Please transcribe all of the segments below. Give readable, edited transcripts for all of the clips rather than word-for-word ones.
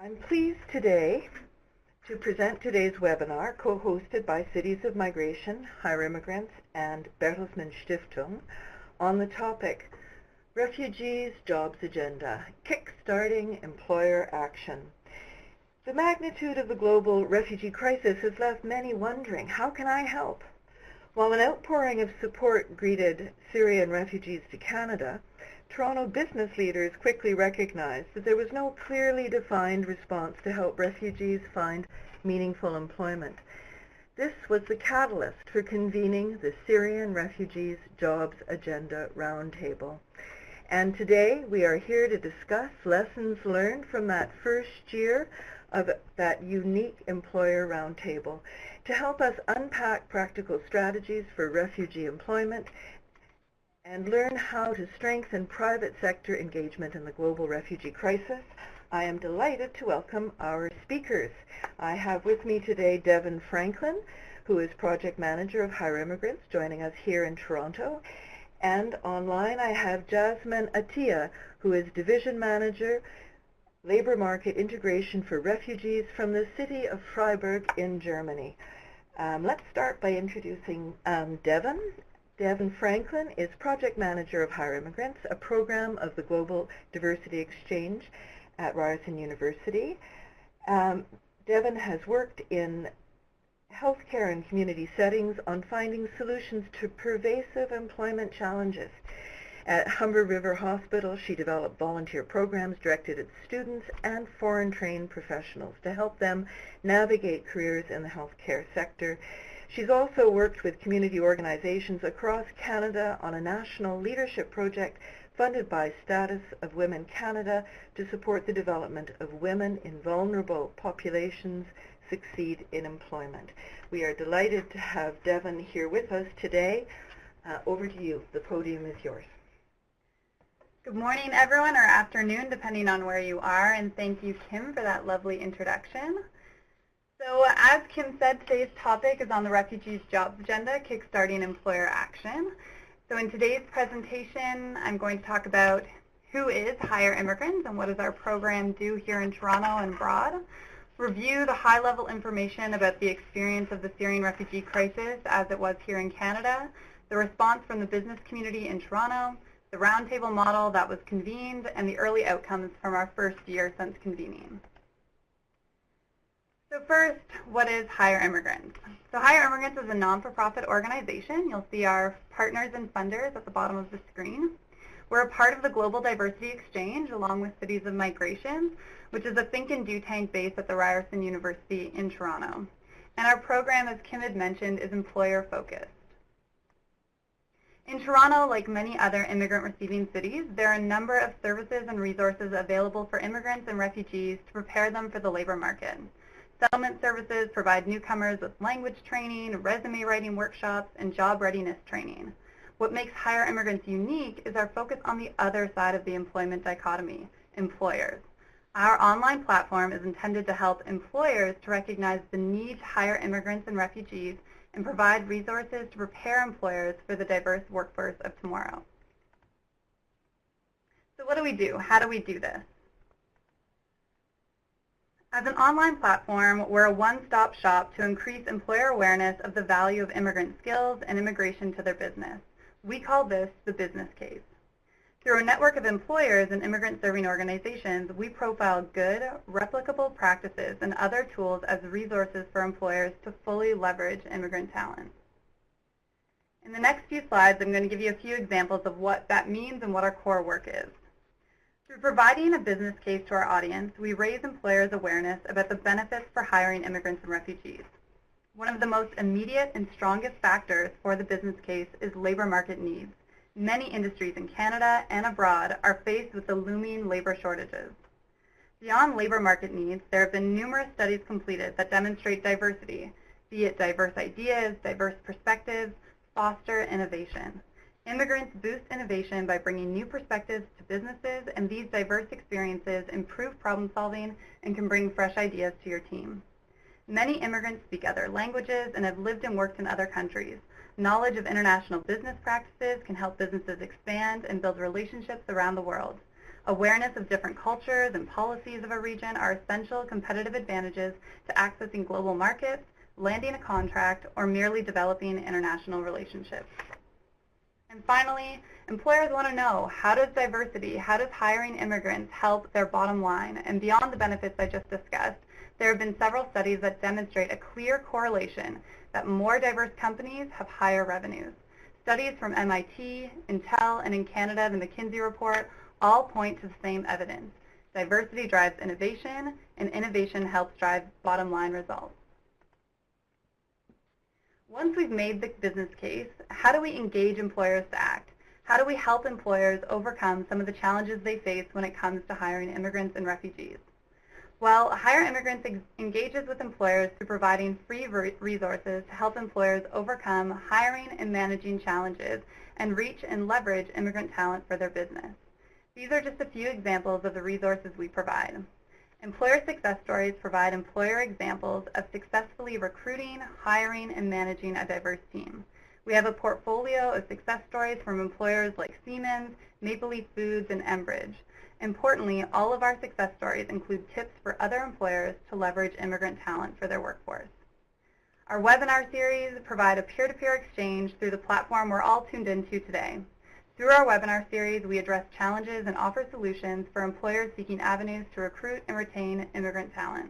I'm pleased today to present today's webinar, co-hosted by Cities of Migration, Hire Immigrants, and Bertelsmann Stiftung, on the topic, Refugees' Jobs Agenda, Kickstarting Employer Action. The magnitude of the global refugee crisis has left many wondering, how can I help? While an outpouring of support greeted Syrian refugees to Canada, Toronto business leaders quickly recognized that there was no clearly defined response to help refugees find meaningful employment. This was the catalyst for convening the Syrian Refugees Jobs Agenda Roundtable. And today we are here to discuss lessons learned from that first year of that unique employer roundtable to help us unpack practical strategies for refugee employment and learn how to strengthen private sector engagement in the global refugee crisis. I am delighted to welcome our speakers. I have with me today Devon Franklin, who is Project Manager of Hire Immigrants, joining us here in Toronto. And online I have Jasmine Ateia, who is Division Manager, Labor Market Integration for Refugees from the city of Freiburg in Germany. Let's start by introducing Devon. Devon Franklin is Project Manager of Hire Immigrants, a program of the Global Diversity Exchange at Ryerson University. Devon has worked in healthcare and community settings on finding solutions to pervasive employment challenges. At Humber River Hospital, she developed volunteer programs directed at students and foreign-trained professionals to help them navigate careers in the healthcare sector. She's also worked with community organizations across Canada on a national leadership project funded by Status of Women Canada to support the development of women in vulnerable populations succeed in employment. We are delighted to have Devon here with us today. Over to you. The podium is yours. Good morning, everyone, or afternoon, depending on where you are, and thank you, Kim, for that lovely introduction. So as Kim said, today's topic is on the Refugees Jobs Agenda, Kickstarting Employer Action. So in today's presentation, I'm going to talk about who is Hire Immigrants and what does our program do here in Toronto and abroad, review the high-level information about the experience of the Syrian refugee crisis as it was here in Canada, the response from the business community in Toronto, the roundtable model that was convened, and the early outcomes from our first year since convening. So first, what is Hire Immigrants? So Hire Immigrants is a non-for-profit organization. You'll see our partners and funders at the bottom of the screen. We're a part of the Global Diversity Exchange along with Cities of Migration, which is a think and do tank based at the Ryerson University in Toronto. And our program, as Kim had mentioned, is employer focused. In Toronto, like many other immigrant-receiving cities, there are a number of services and resources available for immigrants and refugees to prepare them for the labor market. Settlement services provide newcomers with language training, resume writing workshops, and job readiness training. What makes Hire Immigrants unique is our focus on the other side of the employment dichotomy, employers. Our online platform is intended to help employers to recognize the need to hire immigrants and refugees and provide resources to prepare employers for the diverse workforce of tomorrow. So what do we do? How do we do this? As an online platform, we're a one-stop shop to increase employer awareness of the value of immigrant skills and immigration to their business. We call this the business case. Through a network of employers and immigrant-serving organizations, we profile good, replicable practices and other tools as resources for employers to fully leverage immigrant talent. In the next few slides, I'm going to give you a few examples of what that means and what our core work is. Through providing a business case to our audience, we raise employers' awareness about the benefits for hiring immigrants and refugees. One of the most immediate and strongest factors for the business case is labor market needs. Many industries in Canada and abroad are faced with the looming labor shortages. Beyond labor market needs, there have been numerous studies completed that demonstrate diversity, be it diverse ideas, diverse perspectives, foster innovation. Immigrants boost innovation by bringing new perspectives to businesses, and these diverse experiences improve problem solving and can bring fresh ideas to your team. Many immigrants speak other languages and have lived and worked in other countries. Knowledge of international business practices can help businesses expand and build relationships around the world. Awareness of different cultures and policies of a region are essential competitive advantages to accessing global markets, landing a contract, or merely developing international relationships. And finally, employers want to know, how does diversity, how does hiring immigrants help their bottom line? And beyond the benefits I just discussed, there have been several studies that demonstrate a clear correlation that more diverse companies have higher revenues. Studies from MIT, Intel, and in Canada, the McKinsey report all point to the same evidence. Diversity drives innovation, and innovation helps drive bottom line results. Once we've made the business case, how do we engage employers to act? How do we help employers overcome some of the challenges they face when it comes to hiring immigrants and refugees? Well, Hire Immigrants engages with employers through providing free resources to help employers overcome hiring and managing challenges and reach and leverage immigrant talent for their business. These are just a few examples of the resources we provide. Employer success stories provide employer examples of successfully recruiting, hiring, and managing a diverse team. We have a portfolio of success stories from employers like Siemens, Maple Leaf Foods, and Enbridge. Importantly, all of our success stories include tips for other employers to leverage immigrant talent for their workforce. Our webinar series provide a peer-to-peer exchange through the platform we're all tuned into today. Through our webinar series, we address challenges and offer solutions for employers seeking avenues to recruit and retain immigrant talent.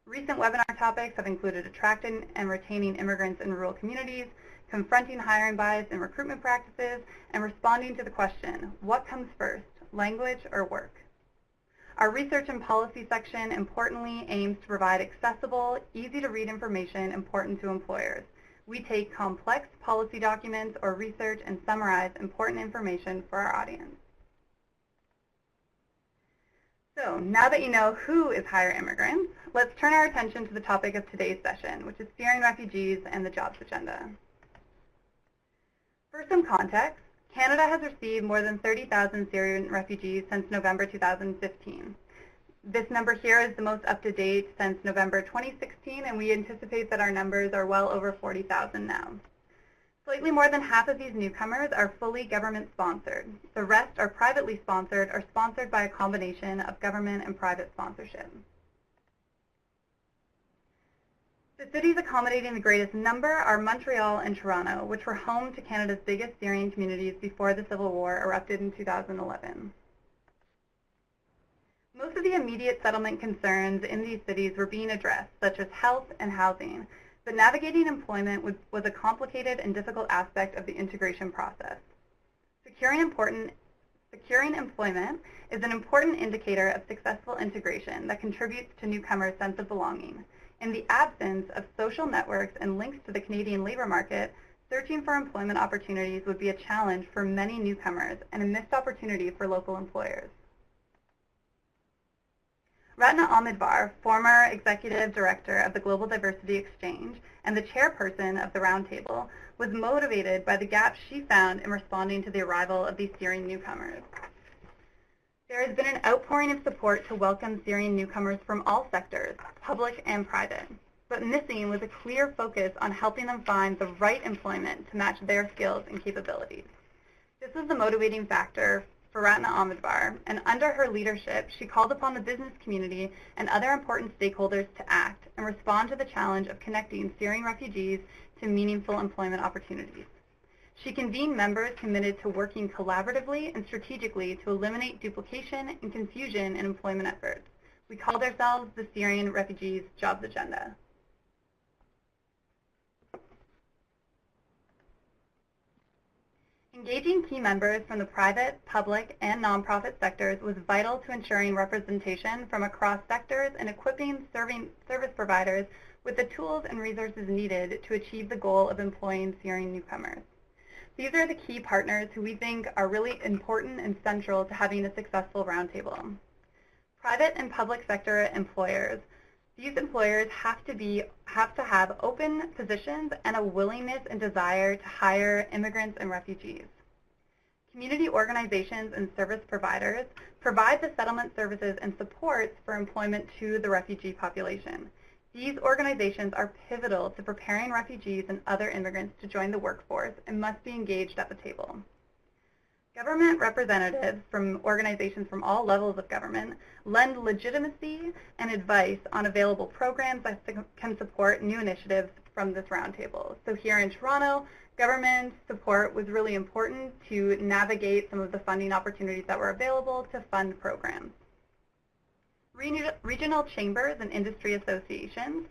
Recent webinar topics have included attracting and retaining immigrants in rural communities, confronting hiring bias in recruitment practices, and responding to the question, what comes first, language or work? Our research and policy section importantly aims to provide accessible, easy-to-read information important to employers. We take complex policy documents or research and summarize important information for our audience. So now that you know who is Hire Immigrants, let's turn our attention to the topic of today's session, which is Syrian refugees and the jobs agenda. For some context, Canada has received more than 30,000 Syrian refugees since November 2015. This number here is the most up-to-date since November 2016, and we anticipate that our numbers are well over 40,000 now. Slightly more than half of these newcomers are fully government-sponsored. The rest are privately sponsored or sponsored by a combination of government and private sponsorship. The cities accommodating the greatest number are Montreal and Toronto, which were home to Canada's biggest Syrian communities before the Civil War erupted in 2011. Most of the immediate settlement concerns in these cities were being addressed, such as health and housing, but navigating employment was a complicated and difficult aspect of the integration process. Securing employment is an important indicator of successful integration that contributes to newcomers' sense of belonging. In the absence of social networks and links to the Canadian labor market, searching for employment opportunities would be a challenge for many newcomers and a missed opportunity for local employers. Ratna Amidvar, former executive director of the Global Diversity Exchange and the chairperson of the Roundtable, was motivated by the gaps she found in responding to the arrival of these Syrian newcomers. There has been an outpouring of support to welcome Syrian newcomers from all sectors, public and private, but missing was a clear focus on helping them find the right employment to match their skills and capabilities. This was the motivating factor for Ratna Amidvar, and under her leadership, she called upon the business community and other important stakeholders to act and respond to the challenge of connecting Syrian refugees to meaningful employment opportunities. She convened members committed to working collaboratively and strategically to eliminate duplication and confusion in employment efforts. We called ourselves the Syrian Refugees Jobs Agenda. Engaging key members from the private, public, and nonprofit sectors was vital to ensuring representation from across sectors and equipping service providers with the tools and resources needed to achieve the goal of employing Syrian newcomers. These are the key partners who we think are really important and central to having a successful roundtable. Private and public sector employers. These employers have to have open positions and a willingness and desire to hire immigrants and refugees. Community organizations and service providers provide the settlement services and supports for employment to the refugee population. These organizations are pivotal to preparing refugees and other immigrants to join the workforce and must be engaged at the table. Government representatives from organizations from all levels of government lend legitimacy and advice on available programs that can support new initiatives from this roundtable. So here in Toronto, government support was really important to navigate some of the funding opportunities that were available to fund programs. Regional chambers and industry associations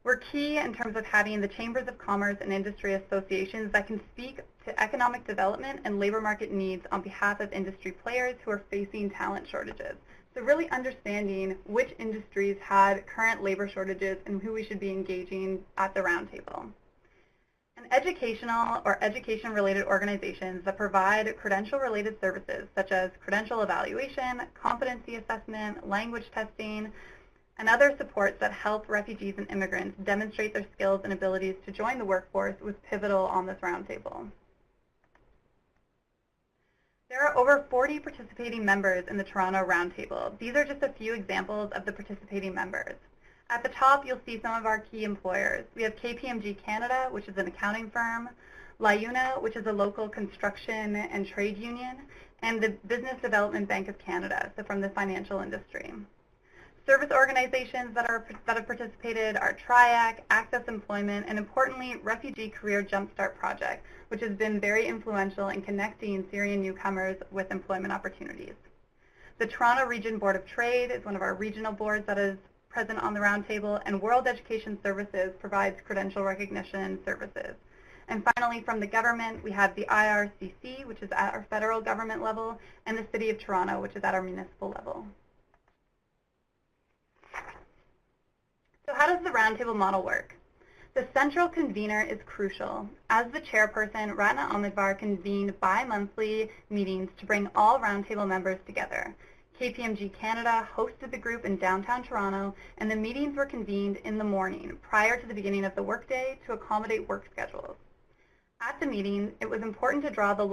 were key in terms of having the chambers of commerce and industry associations that can speak to economic development and labor market needs on behalf of industry players who are facing talent shortages. So really understanding which industries had current labor shortages and who we should be engaging at the roundtable. And educational or education-related organizations that provide credential-related services such as credential evaluation, competency assessment, language testing, and other supports that help refugees and immigrants demonstrate their skills and abilities to join the workforce was pivotal on this roundtable. There are over 40 participating members in the Toronto Roundtable. These are just a few examples of the participating members. At the top, you'll see some of our key employers. We have KPMG Canada, which is an accounting firm, LIUNA, which is a local construction and trade union, and the Business Development Bank of Canada, so from the financial industry. Service organizations that have participated are TRIAC, Access Employment, and importantly, Refugee Career Jumpstart Project, which has been very influential in connecting Syrian newcomers with employment opportunities. The Toronto Region Board of Trade is one of our regional boards that is present on the roundtable, and World Education Services provides credential recognition services. And finally, from the government, we have the IRCC, which is at our federal government level, and the City of Toronto, which is at our municipal level. So how does the roundtable model work? The central convener is crucial. As the chairperson, Ratna Ahmedvar convened bi-monthly meetings to bring all roundtable members together. KPMG Canada hosted the group in downtown Toronto, and the meetings were convened in the morning prior to the beginning of the workday to accommodate work schedules. At the meeting, it was important to draw the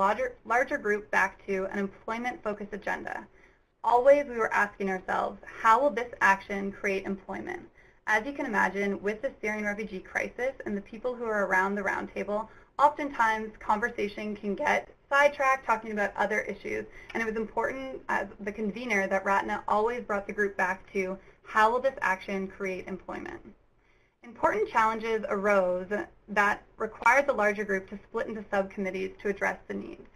larger group back to an employment-focused agenda. Always we were asking ourselves, how will this action create employment? As you can imagine, with the Syrian refugee crisis and the people who are around the roundtable, oftentimes conversation can get sidetracked talking about other issues, and it was important as the convener that Ratna always brought the group back to how will this action create employment. Important challenges arose that required the larger group to split into subcommittees to address the needs.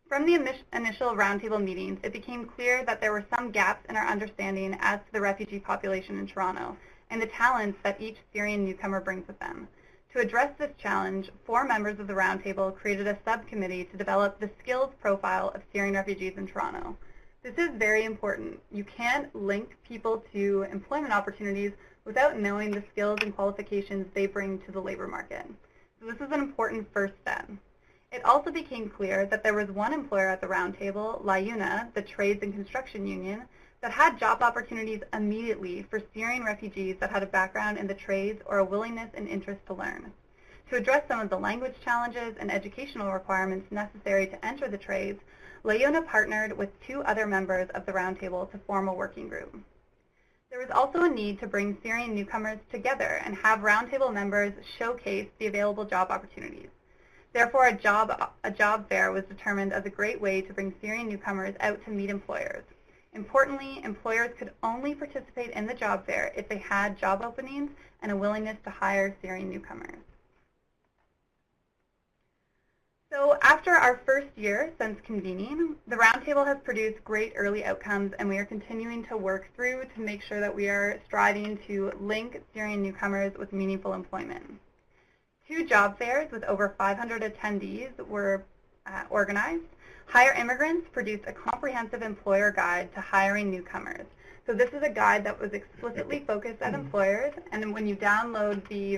From the initial roundtable meetings, it became clear that there were some gaps in our understanding as to the refugee population in Toronto and the talents that each Syrian newcomer brings with them. To address this challenge, 4 members of the roundtable created a subcommittee to develop the skills profile of Syrian refugees in Toronto. This is very important. You can't link people to employment opportunities without knowing the skills and qualifications they bring to the labor market. So this is an important first step. It also became clear that there was one employer at the roundtable, LIUNA, the Trades and Construction Union, that had job opportunities immediately for Syrian refugees that had a background in the trades or a willingness and interest to learn. To address some of the language challenges and educational requirements necessary to enter the trades, LIUNA partnered with 2 other members of the roundtable to form a working group. There was also a need to bring Syrian newcomers together and have roundtable members showcase the available job opportunities. Therefore, a job fair was determined as a great way to bring Syrian newcomers out to meet employers. Importantly, employers could only participate in the job fair if they had job openings and a willingness to hire Syrian newcomers. So after our first year since convening, the Roundtable has produced great early outcomes, and we are continuing to work through to make sure that we are striving to link Syrian newcomers with meaningful employment. 2 job fairs with over 500 attendees were organized. Hire Immigrants produced a comprehensive employer guide to hiring newcomers. So this is a guide that was explicitly focused at employers, and when you download the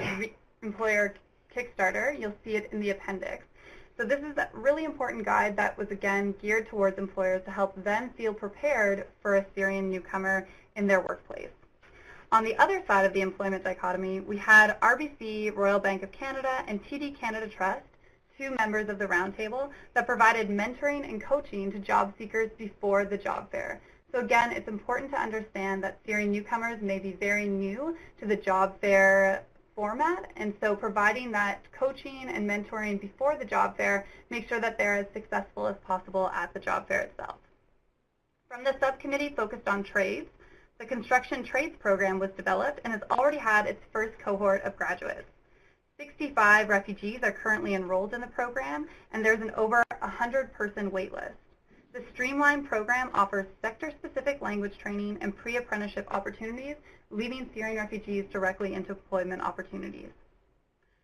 employer Kickstarter, you'll see it in the appendix. So this is a really important guide that was, again, geared towards employers to help them feel prepared for a Syrian newcomer in their workplace. On the other side of the employment dichotomy, we had RBC, Royal Bank of Canada, and TD Canada Trust, 2 members of the Roundtable, that provided mentoring and coaching to job seekers before the job fair. So again, it's important to understand that Syrian newcomers may be very new to the job fair format, and so providing that coaching and mentoring before the job fair makes sure that they're as successful as possible at the job fair itself. From the subcommittee focused on trades, the construction trades program was developed and has already had its first cohort of graduates. 65 refugees are currently enrolled in the program, and there's an over 100-person waitlist. The streamlined program offers sector-specific language training and pre-apprenticeship opportunities, leading Syrian refugees directly into employment opportunities.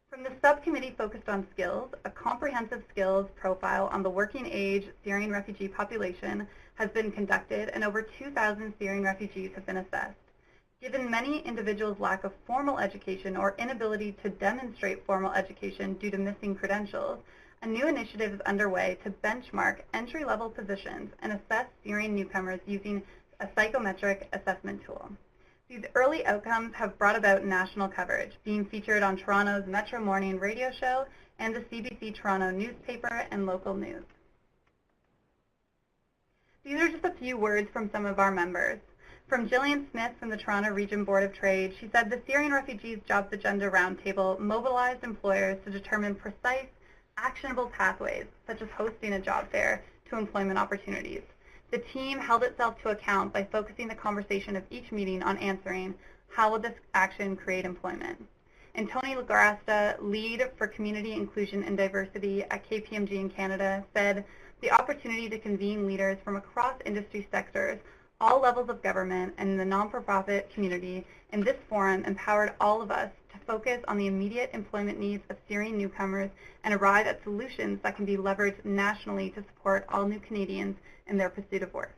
From the subcommittee focused on skills, a comprehensive skills profile on the working age Syrian refugee population has been conducted, and over 2,000 Syrian refugees have been assessed. Given many individuals' lack of formal education or inability to demonstrate formal education due to missing credentials, a new initiative is underway to benchmark entry-level positions and assess Syrian newcomers using a psychometric assessment tool. These early outcomes have brought about national coverage, being featured on Toronto's Metro Morning radio show and the CBC Toronto newspaper and local news. These are just a few words from some of our members. From Gillian Smith from the Toronto Region Board of Trade, she said the Syrian Refugees Jobs Agenda Roundtable mobilized employers to determine precise, actionable pathways, such as hosting a job fair, to employment opportunities. The team held itself to account by focusing the conversation of each meeting on answering, how will this action create employment? And Tony Lagrasta, lead for community inclusion and diversity at KPMG in Canada, said the opportunity to convene leaders from across industry sectors, all levels of government, and the non-profit community in this forum empowered all of us to focus on the immediate employment needs of Syrian newcomers and arrive at solutions that can be leveraged nationally to support all new Canadians in their pursuit of work.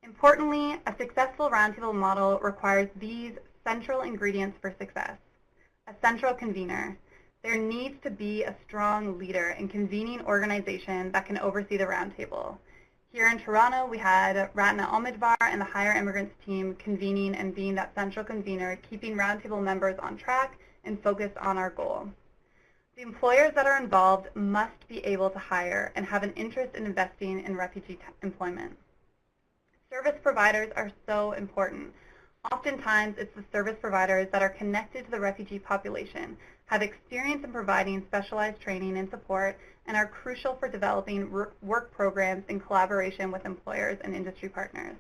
Importantly, a successful roundtable model requires these central ingredients for success. A central convener. There needs to be a strong leader and convening organization that can oversee the roundtable. Here in Toronto, we had Ratna Omidvar and the Hire Immigrants team convening and being that central convener, keeping roundtable members on track and focused on our goal. The employers that are involved must be able to hire and have an interest in investing in refugee employment. Service providers are so important. Oftentimes, it's the service providers that are connected to the refugee population, have experience in providing specialized training and support, and are crucial for developing work programs in collaboration with employers and industry partners.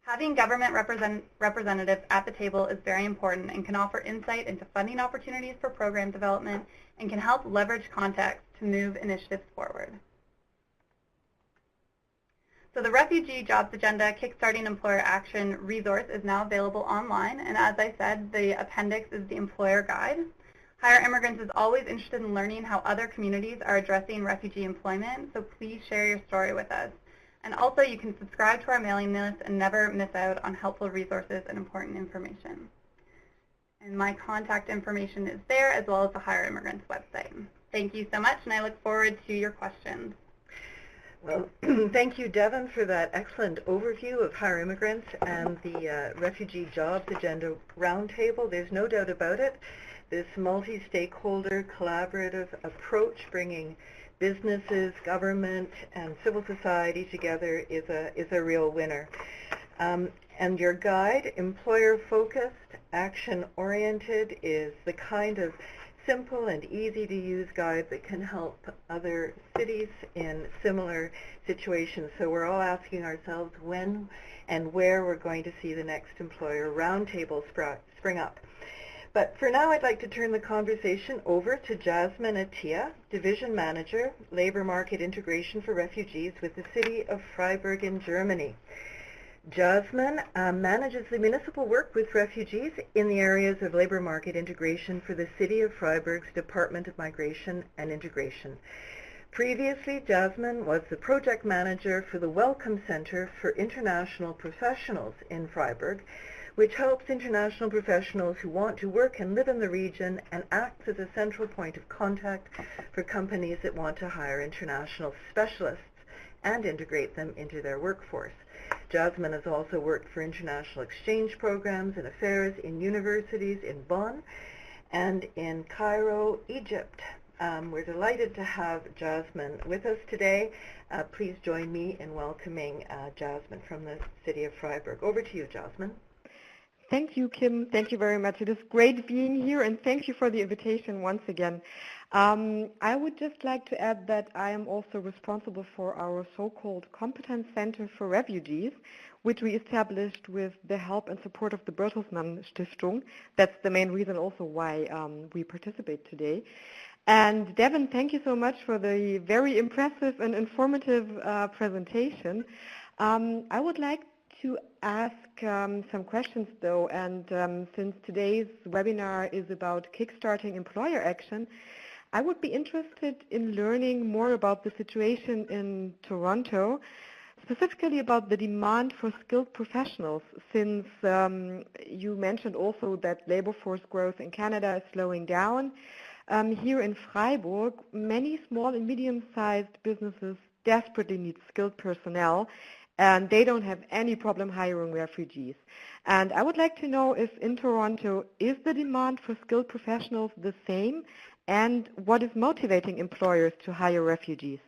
Having government representatives at the table is very important and can offer insight into funding opportunities for program development and can help leverage contacts to move initiatives forward. So the Refugee Jobs Agenda Kickstarting Employer Action resource is now available online, and as I said, the appendix is the employer guide. Hire Immigrants is always interested in learning how other communities are addressing refugee employment, so please share your story with us. And also, you can subscribe to our mailing list and never miss out on helpful resources and important information. And my contact information is there, as well as the Hire Immigrants website. Thank you so much, and I look forward to your questions. Well, thank you, Devon, for that excellent overview of Hire Immigrants and the Refugee Jobs Agenda Roundtable. There's no doubt about it. This multi-stakeholder collaborative approach, bringing businesses, government, and civil society together, is a real winner. And your guide, employer-focused, action-oriented, is the kind of simple and easy-to-use guide that can help other cities in similar situations. So we're all asking ourselves when and where we're going to see the next employer roundtable spring up. But for now, I'd like to turn the conversation over to Jasmine Ateia, Division Manager, Labor Market Integration for Refugees with the City of Freiburg in Germany. Jasmine manages the municipal work with refugees in the areas of labor market integration for the City of Freiburg's Department of Migration and Integration. Previously, Jasmine was the project manager for the Welcome Center for International Professionals in Freiburg, which helps international professionals who want to work and live in the region and acts as a central point of contact for companies that want to hire international specialists and integrate them into their workforce. Jasmine has also worked for international exchange programs and affairs in universities in Bonn and in Cairo, Egypt. We're delighted to have Jasmine with us today. Please join me in welcoming Jasmine from the City of Freiburg. Over to you, Jasmine. Thank you, Kim. Thank you very much. It is great being here, and thank you for the invitation once again. I would just like to add that I am also responsible for our so-called Competence Center for Refugees, which we established with the help and support of the Bertelsmann Stiftung. That's the main reason also why we participate today. And Devon, thank you so much for the very impressive and informative presentation. I would like to ask some questions though, and since today's webinar is about kickstarting employer action, I would be interested in learning more about the situation in Toronto, specifically about the demand for skilled professionals, since you mentioned also that labor force growth in Canada is slowing down. Here in Freiburg, many small and medium-sized businesses desperately need skilled personnel, and they don't have any problem hiring refugees. And I would like to know if in Toronto, is the demand for skilled professionals the same, and what is motivating employers to hire refugees?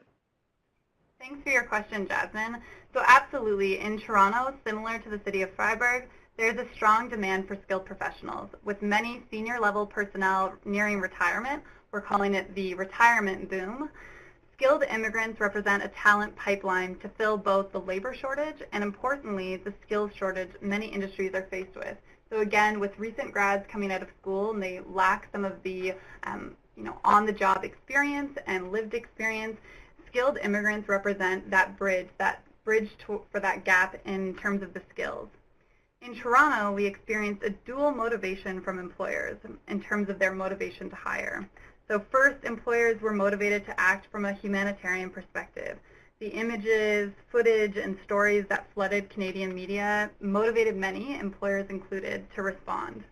Thanks for your question, Jasmine. So absolutely, in Toronto, similar to the city of Freiburg, there's a strong demand for skilled professionals. With many senior-level personnel nearing retirement, we're calling it the retirement boom. Skilled immigrants represent a talent pipeline to fill both the labor shortage and, importantly, the skills shortage many industries are faced with. So again, with recent grads coming out of school and they lack some of the on-the-job experience and lived experience, skilled immigrants represent that bridge for that gap in terms of the skills. In Toronto, we experienced a dual motivation from employers in terms of their motivation to hire. So first, employers were motivated to act from a humanitarian perspective. The images, footage, and stories that flooded Canadian media motivated many, employers included, to respond.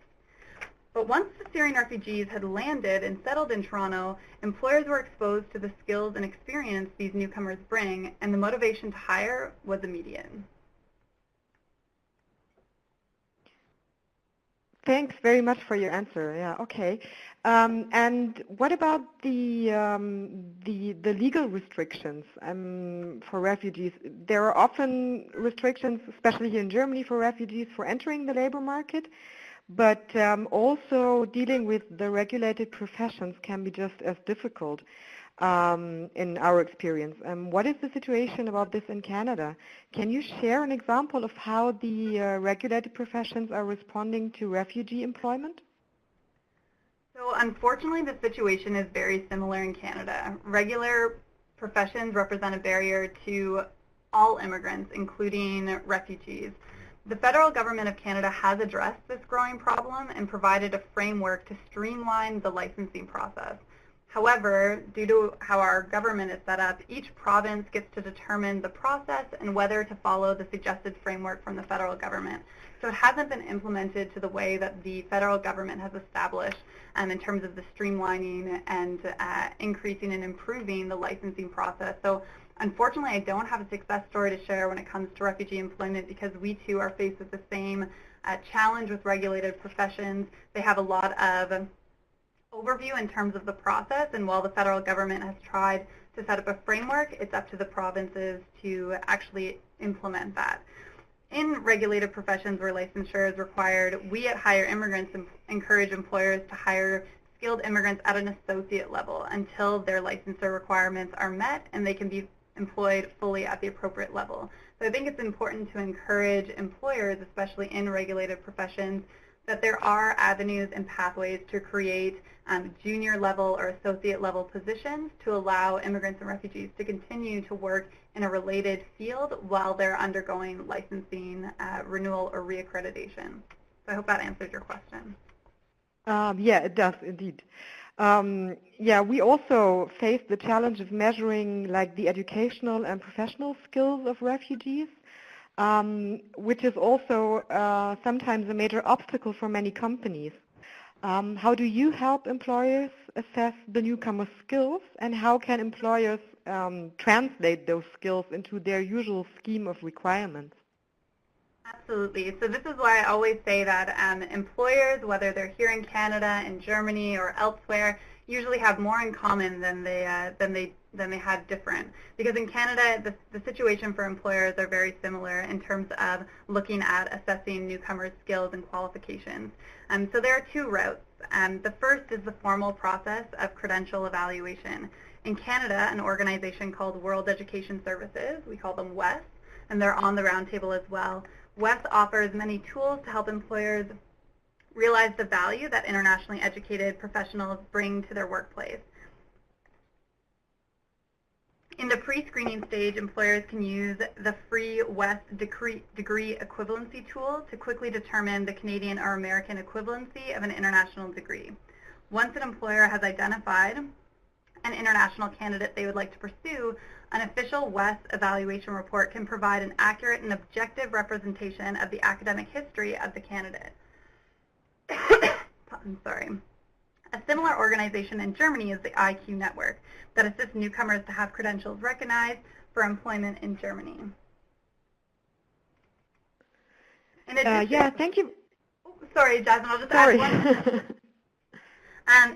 But once the Syrian refugees had landed and settled in Toronto, employers were exposed to the skills and experience these newcomers bring, and the motivation to hire was immediate. Thanks very much for your answer. Yeah, okay. And what about the legal restrictions for refugees? There are often restrictions, especially here in Germany, for refugees for entering the labor market, but also dealing with the regulated professions can be just as difficult in our experience. What is the situation about this in Canada? Can you share an example of how the regulated professions are responding to refugee employment? So unfortunately, the situation is very similar in Canada. Regular professions represent a barrier to all immigrants, including refugees. The federal government of Canada has addressed this growing problem and provided a framework to streamline the licensing process. However, due to how our government is set up, each province gets to determine the process and whether to follow the suggested framework from the federal government. So it hasn't been implemented to the way that the federal government has established in terms of the streamlining and increasing and improving the licensing process. So unfortunately, I don't have a success story to share when it comes to refugee employment because we too are faced with the same challenge with regulated professions. They have a lot of overview in terms of the process, and while the federal government has tried to set up a framework, it's up to the provinces to actually implement that. In regulated professions where licensure is required, we at Hire Immigrants encourage employers to hire skilled immigrants at an associate level until their licensure requirements are met and they can be employed fully at the appropriate level. So I think it's important to encourage employers, especially in regulated professions, that there are avenues and pathways to create junior level or associate level positions to allow immigrants and refugees to continue to work in a related field while they're undergoing licensing, renewal, or reaccreditation. So I hope that answers your question. Yeah, it does indeed. Yeah, we also face the challenge of measuring like the educational and professional skills of refugees, which is also sometimes a major obstacle for many companies. How do you help employers assess the newcomer skills, and how can employers translate those skills into their usual scheme of requirements? Absolutely. So this is why I always say that employers, whether they're here in Canada, in Germany, or elsewhere, usually have more in common than they than they had different. Because in Canada, the situation for employers are very similar in terms of looking at assessing newcomers' skills and qualifications. So there are two routes. The first is the formal process of credential evaluation. In Canada, an organization called World Education Services, we call them WES, and they're on the Roundtable as well. WES offers many tools to help employers realize the value that internationally educated professionals bring to their workplace. In the pre-screening stage, employers can use the free WES degree equivalency tool to quickly determine the Canadian or American equivalency of an international degree. Once an employer has identified an international candidate they would like to pursue, an official WES evaluation report can provide an accurate and objective representation of the academic history of the candidate. I'm sorry. A similar organization in Germany is the IQ Network that assists newcomers to have credentials recognized for employment in Germany. In addition, yeah, thank you. Oh, sorry, Jasmine, I'll just add one.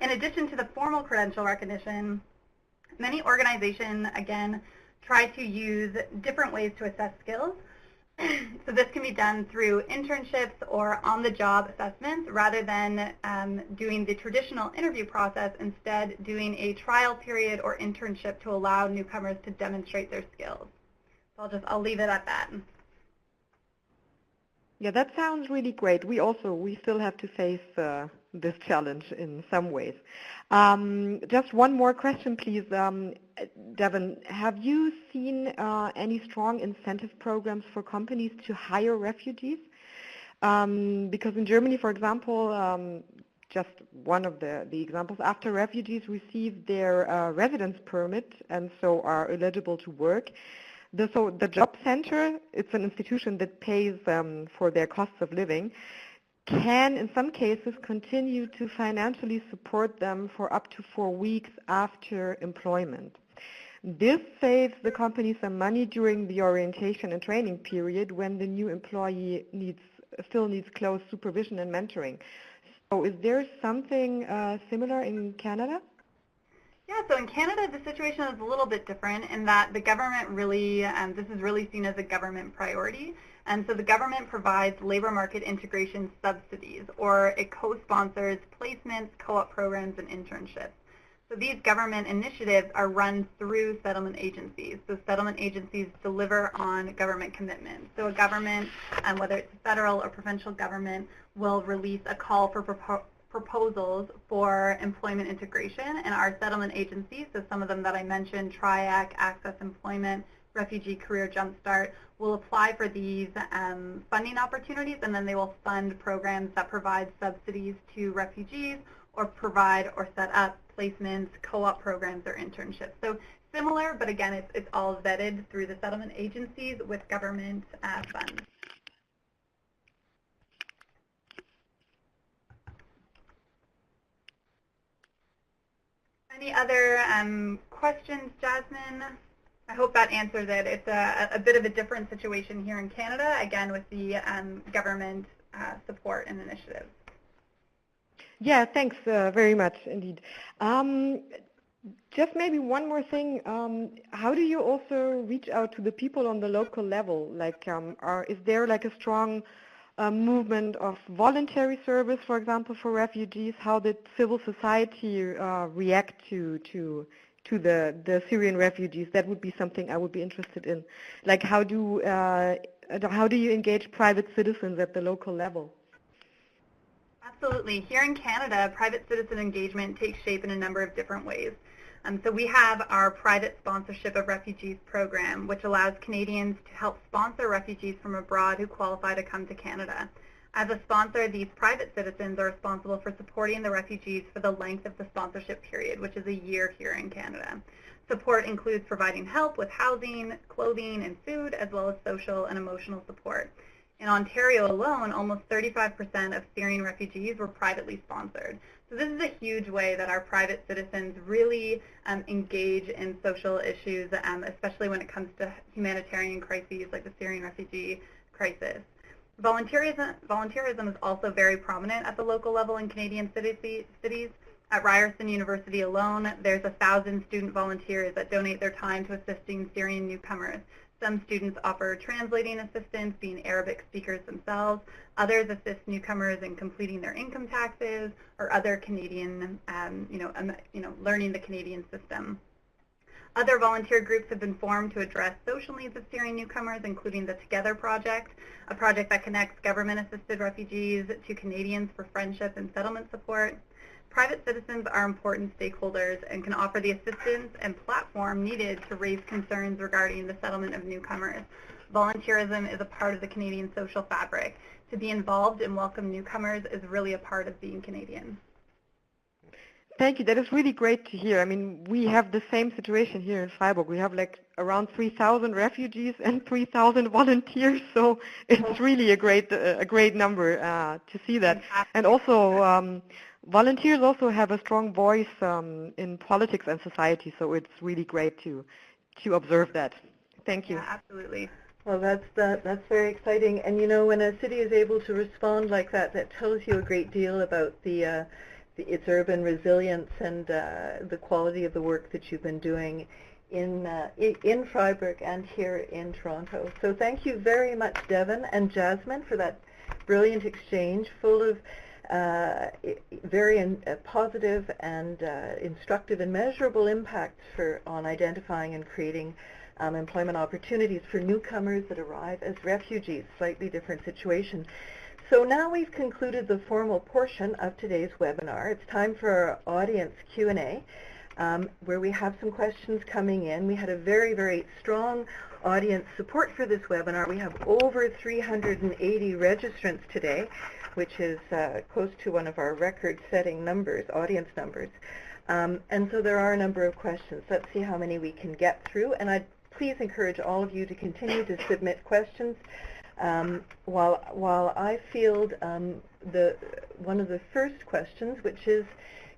In addition to the formal credential recognition, many organizations, again, try to use different ways to assess skills. So this can be done through internships or on-the-job assessments rather than doing the traditional interview process, instead doing a trial period or internship to allow newcomers to demonstrate their skills. So I'll leave it at that. Yeah, that sounds really great. We still have to face this challenge in some ways. Just one more question, please. Devon, have you seen any strong incentive programs for companies to hire refugees? Because in Germany, for example, just one of the examples, after refugees receive their residence permit and so are eligible to work, the job center, it's an institution that pays for their costs of living, can in some cases continue to financially support them for up to 4 weeks after employment. This saves the company some money during the orientation and training period when the new employee still needs close supervision and mentoring. So is there something similar in Canada? Yeah, so in Canada, the situation is a little bit different in that the government really, this is really seen as a government priority. And so the government provides labor market integration subsidies, or it co-sponsors placements, co-op programs, and internships. So these government initiatives are run through settlement agencies. So settlement agencies deliver on government commitments. So a government, whether it's federal or provincial government, will release a call for proposals for employment integration, and our settlement agencies, so some of them that I mentioned, TRIAC, Access Employment, Refugee Career Jumpstart, will apply for these funding opportunities, and then they will fund programs that provide subsidies to refugees or provide or set up placements, co-op programs, or internships. So similar, but again, it's all vetted through the settlement agencies with government funds. Any other questions, Jasmine? I hope that answers it. It's a bit of a different situation here in Canada, again, with the government support and initiatives. Yeah, thanks very much indeed. Just maybe one more thing. How do you also reach out to the people on the local level? Like, is there like a strong movement of voluntary service, for example, for refugees? How did civil society react to the Syrian refugees? That would be something I would be interested in. Like, how do you engage private citizens at the local level? Absolutely. Here in Canada, private citizen engagement takes shape in a number of different ways. So we have our Private Sponsorship of Refugees program, which allows Canadians to help sponsor refugees from abroad who qualify to come to Canada. As a sponsor, these private citizens are responsible for supporting the refugees for the length of the sponsorship period, which is a year here in Canada. Support includes providing help with housing, clothing, and food, as well as social and emotional support. In Ontario alone, almost 35% of Syrian refugees were privately sponsored. So this is a huge way that our private citizens really engage in social issues, especially when it comes to humanitarian crises like the Syrian refugee crisis. Volunteerism is also very prominent at the local level in Canadian cities. At Ryerson University alone, there's 1,000 student volunteers that donate their time to assisting Syrian newcomers. Some students offer translating assistance, being Arabic speakers themselves. Others assist newcomers in completing their income taxes or other Canadian, learning the Canadian system. Other volunteer groups have been formed to address social needs of Syrian newcomers, including the Together Project, a project that connects government-assisted refugees to Canadians for friendship and settlement support. Private citizens are important stakeholders and can offer the assistance and platform needed to raise concerns regarding the settlement of newcomers. Volunteerism is a part of the Canadian social fabric. To be involved and welcome newcomers is really a part of being Canadian. Thank you. That is really great to hear. I mean, we have the same situation here in Freiburg. We have like around 3,000 refugees and 3,000 volunteers, so it's really a great number to see that. And also, volunteers also have a strong voice in politics and society, so it's really great to observe that. Thank you. Yeah, absolutely. Well, that's very exciting. And you know, when a city is able to respond like that, that tells you a great deal about its urban resilience and the quality of the work that you've been doing in Freiburg and here in Toronto. So thank you very much, Devon and Jasmine, for that brilliant exchange full of very positive and instructive and measurable impacts on identifying and creating employment opportunities for newcomers that arrive as refugees, slightly different situation. So now we've concluded the formal portion of today's webinar. It's time for our audience Q&A, where we have some questions coming in. We had a very, very strong audience support for this webinar. We have over 380 registrants today, which is close to one of our record-setting numbers, audience numbers. And so there are a number of questions. Let's see how many we can get through. And I'd please encourage all of you to continue to submit questions. While I field one of the first questions, which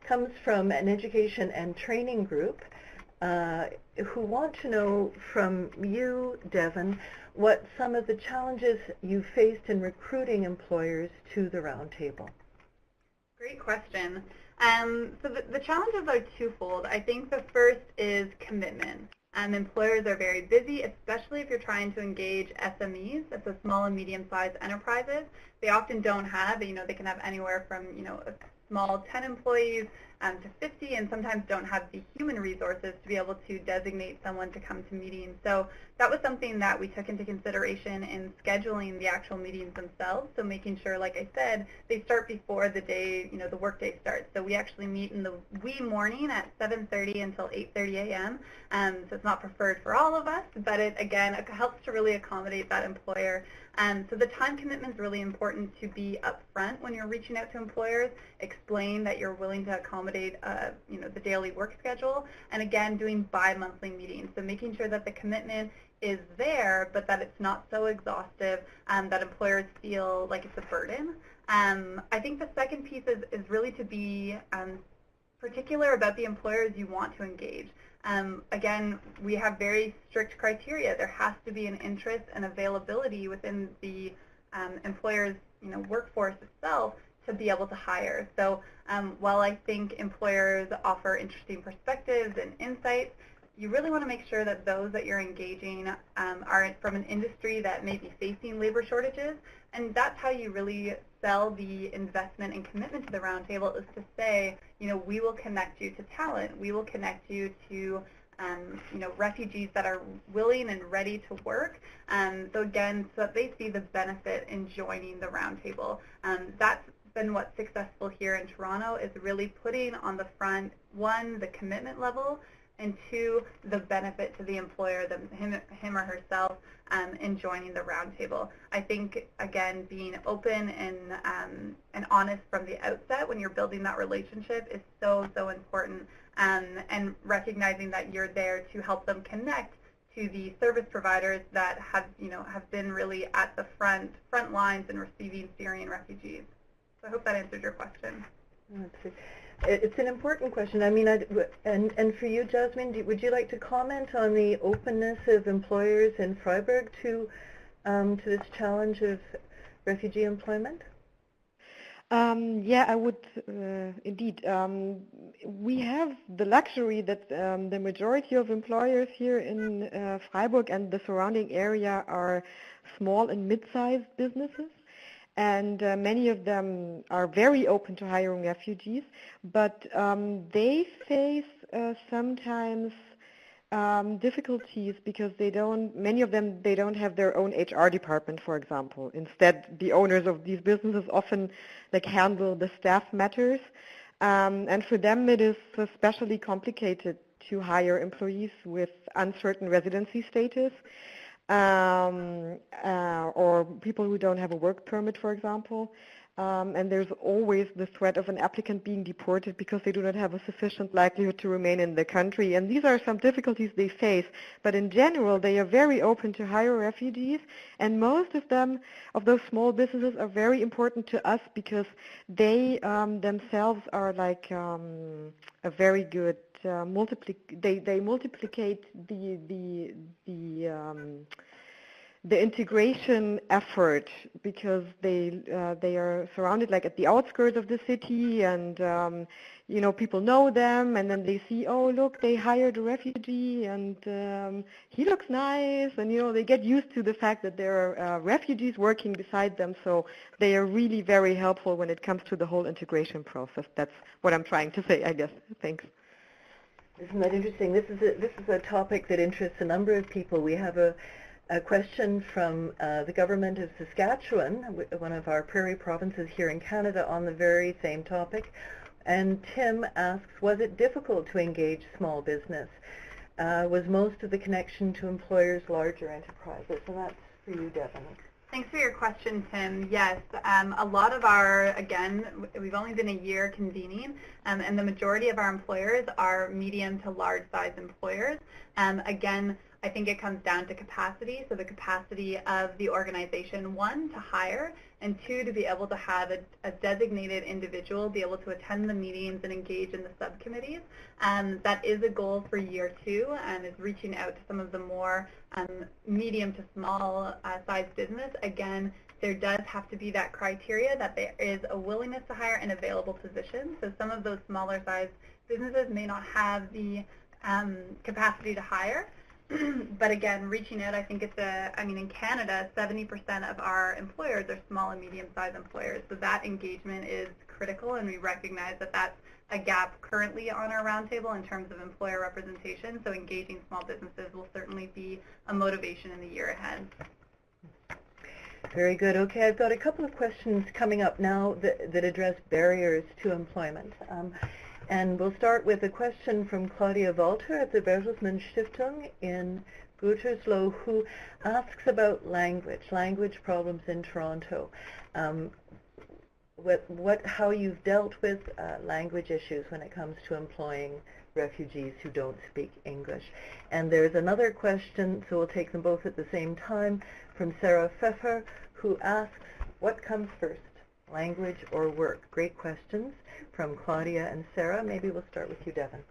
comes from an education and training group who want to know from you, Devon, what some of the challenges you faced in recruiting employers to the Roundtable. Great question. So the challenges are twofold. I think the first is commitment. Employers are very busy, especially if you're trying to engage SMEs, that's the small and medium-sized enterprises. They often don't have, they can have anywhere from, a small 10 employees to 50, and sometimes don't have the human resources to be able to designate someone to come to meetings. So that was something that we took into consideration in scheduling the actual meetings themselves. So making sure, like I said, they start before the day, the work day starts. So we actually meet in the wee morning at 7:30 until 8:30 a.m. So it's not preferred for all of us, but it helps to really accommodate that employer. So the time commitment is really important to be upfront when you're reaching out to employers. Explain that you're willing to accommodate, the daily work schedule, and again, doing bi-monthly meetings. So making sure that the commitment is there, but that it's not so exhaustive that employers feel like it's a burden. I think the second piece is really to be particular about the employers you want to engage. Again, we have very strict criteria. There has to be an interest and availability within the employer's workforce itself to be able to hire. So while I think employers offer interesting perspectives and insights, you really want to make sure that those that you're engaging are from an industry that may be facing labor shortages, and that's how you really sell the investment and commitment to the Roundtable, is to say, we will connect you to talent, we will connect you to refugees that are willing and ready to work. So again, so that they see the benefit in joining the Roundtable. That's been what's successful here in Toronto, is really putting on the front, one, the commitment level, and two, the benefit to the employer, him or herself, in joining the Roundtable. I think, again, being open and honest from the outset when you're building that relationship is so, so important, and recognizing that you're there to help them connect to the service providers that have been really at the front lines in receiving Syrian refugees. So I hope that answered your question. It's an important question. I mean, and for you, Jasmine, would you like to comment on the openness of employers in Freiburg to this challenge of refugee employment? Yeah, I would indeed. We have the luxury that the majority of employers here in Freiburg and the surrounding area are small and mid-sized businesses, and many of them are very open to hiring refugees, but they face sometimes difficulties because many of them, they don't have their own HR department, for example. Instead, the owners of these businesses often handle the staff matters. And for them, it is especially complicated to hire employees with uncertain residency status, or people who don't have a work permit, for example. And there's always the threat of an applicant being deported because they do not have a sufficient likelihood to remain in the country. And these are some difficulties they face. But in general, they are very open to hire refugees. And most of them, of those small businesses, are very important to us because they themselves are like a very good they multiplicate the integration effort because they are surrounded at the outskirts of the city, and people know them, and then they see, oh look, they hired a refugee and he looks nice, and they get used to the fact that there are refugees working beside them, so they are really very helpful when it comes to the whole integration process. That's what I'm trying to say, I guess. Thanks. Isn't that interesting? This is a topic that interests a number of people. We have a question from the government of Saskatchewan, one of our prairie provinces here in Canada, on the very same topic. And Tim asks, was it difficult to engage small business? Was most of the connection to employers larger enterprises? And that's for you, Devon. Thanks for your question, Tim. Yes, a lot of our, again, we've only been a year convening, and the majority of our employers are medium to large size employers. Again, I think it comes down to capacity, so the capacity of the organization, one, to hire, and two, to be able to have a designated individual be able to attend the meetings and engage in the subcommittees. That is a goal for year two, and is reaching out to some of the more medium to small size business. Again, there does have to be that criteria that there is a willingness to hire and available positions. So some of those smaller size businesses may not have the capacity to hire. But again, reaching out, I think in Canada, 70% of our employers are small and medium-sized employers. So that engagement is critical, and we recognize that that's a gap currently on our roundtable in terms of employer representation. So engaging small businesses will certainly be a motivation in the year ahead. Very good. Okay, I've got a couple of questions coming up now that address barriers to employment. And we'll start with a question from Claudia Walter at the Bertelsmann Stiftung in Gütersloh, who asks about language problems in Toronto. How you've dealt with language issues when it comes to employing refugees who don't speak English. And there's another question, so we'll take them both at the same time, from Sarah Pfeffer, who asks, what comes first, language or work? Great questions from Claudia and Sarah. Maybe we'll start with you, Devon.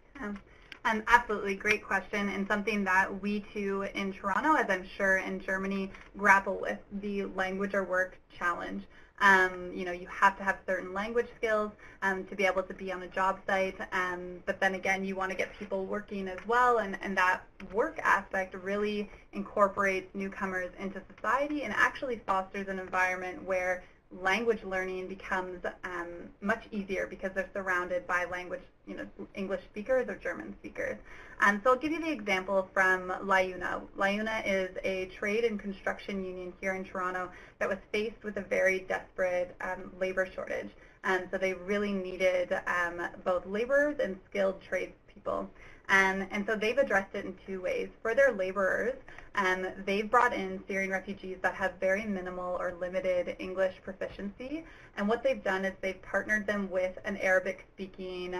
Absolutely, great question, and something that we too in Toronto, as I'm sure in Germany, grapple with, the language or work challenge. You have to have certain language skills to be able to be on a job site, but then again, you want to get people working as well, and that work aspect really incorporates newcomers into society and actually fosters an environment where language learning becomes much easier because they're surrounded by language, English speakers or German speakers. So I'll give you the example from LIUNA. LIUNA is a trade and construction union here in Toronto that was faced with a very desperate labor shortage. So they really needed both laborers and skilled tradespeople. And so they've addressed it in two ways. For their laborers, they've brought in Syrian refugees that have very minimal or limited English proficiency. And what they've done is they've partnered them with an Arabic-speaking